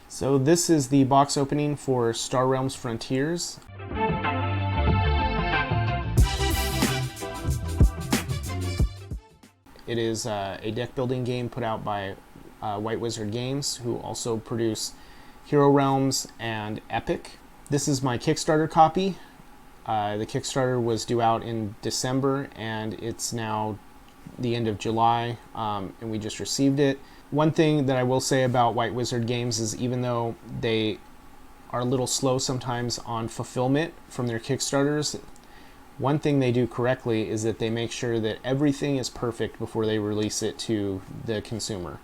So this is the box opening for Star Realms Frontiers. It is a deck building game put out by White Wizard Games, who also produce Hero Realms and Epic. This is my Kickstarter copy. The Kickstarter was due out in December, and it's now the end of July, and we just received it. One thing that I will say about White Wizard Games is, even though they are a little slow sometimes on fulfillment from their Kickstarters, one thing they do correctly is that they make sure that everything is perfect before they release it to the consumer.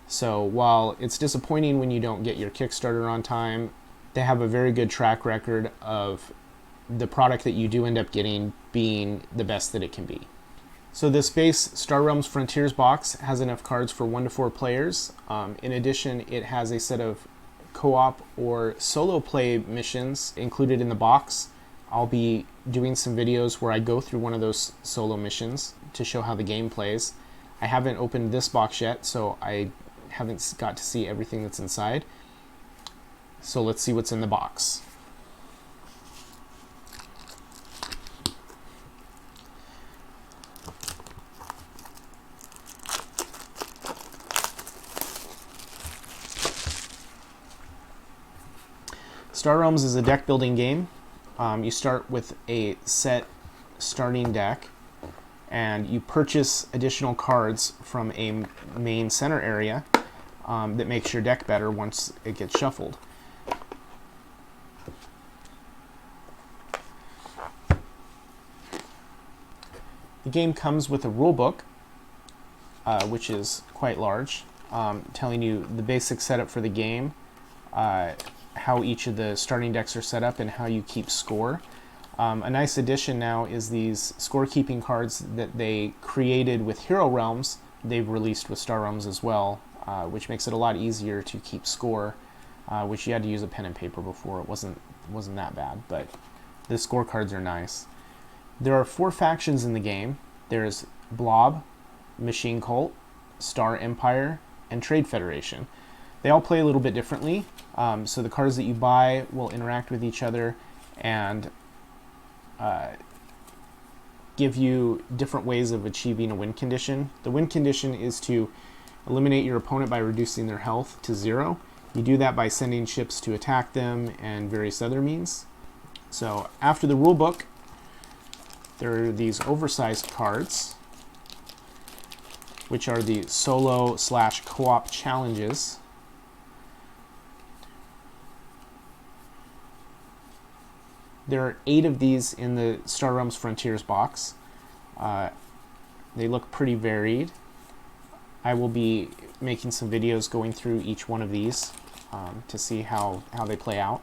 So while it's disappointing when you don't get your Kickstarter on time, they have a very good track record of the product that you do end up getting being the best that it can be. So this base Star Realms Frontiers box has enough cards for 1 to 4 players. In addition, it has a set of co-op or solo play missions included in the box. I'll be doing some videos where I go through one of those solo missions to show how the game plays. I haven't opened this box yet, so I haven't got to see everything that's inside. So let's see what's in the box. Star Realms is a deck building game. You start with a set starting deck, and you purchase additional cards from a main center area that makes your deck better once it gets shuffled. The game comes with a rulebook, which is quite large, telling you the basic setup for the game, how each of the starting decks are set up, and how you keep score. A nice addition now is these scorekeeping cards that they created with Hero Realms. They've released with Star Realms as well, which makes it a lot easier to keep score, which you had to use a pen and paper before. It wasn't that bad, but the scorecards are nice. There are 4 factions in the game. There's Blob, Machine Cult, Star Empire, and Trade Federation. They all play a little bit differently, so the cards that you buy will interact with each other and give you different ways of achieving a win condition. The win condition is to eliminate your opponent by reducing their health to 0. You do that by sending ships to attack them and various other means. So after the rulebook, there are these oversized cards, which are the solo/co-op challenges. There are 8 of these in the Star Realms Frontiers box. They look pretty varied. I will be making some videos going through each one of these to see how they play out.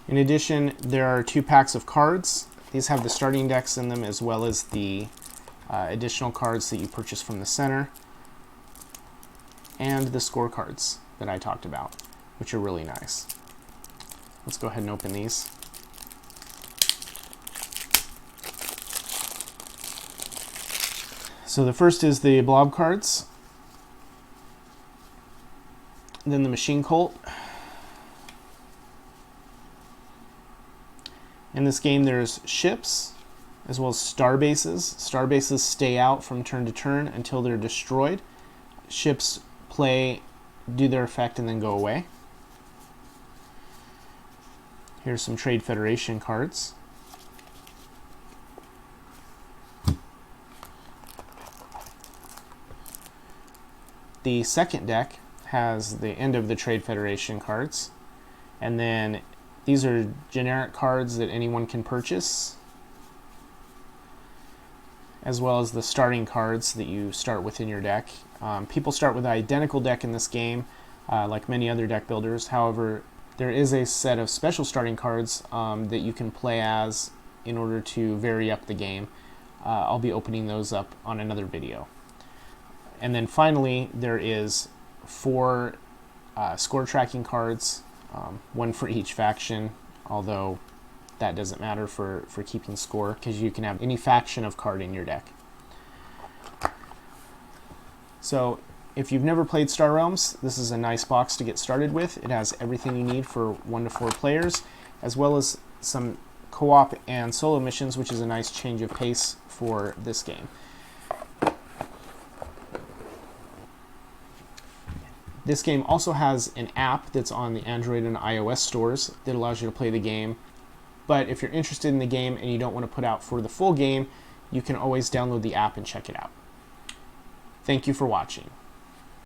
In addition, there are 2 packs of cards. These have the starting decks in them, as well as the additional cards that you purchase from the center, and the scorecards that I talked about, which are really nice. Let's go ahead and open these. So the first is the Blob cards, then the Machine Cult. In this game, there's ships, as well as star bases. Star bases stay out from turn to turn until they're destroyed. Ships do their effect, and then go away. Here's some Trade Federation cards. The second deck has the end of the Trade Federation cards, and then these are generic cards that anyone can purchase, as well as the starting cards that you start with in your deck. People start with an identical deck in this game, like many other deck builders. However, there is a set of special starting cards that you can play as in order to vary up the game. I'll be opening those up on another video. And then finally, there is 4 score tracking cards, 1 for each faction, although that doesn't matter for keeping score, because you can have any faction of card in your deck. So if you've never played Star Realms, this is a nice box to get started with. It has everything you need for 1 to 4 players, as well as some co-op and solo missions, which is a nice change of pace for this game. This game also has an app that's on the Android and iOS stores that allows you to play the game. But if you're interested in the game and you don't want to put out for the full game, you can always download the app and check it out. Thank you for watching.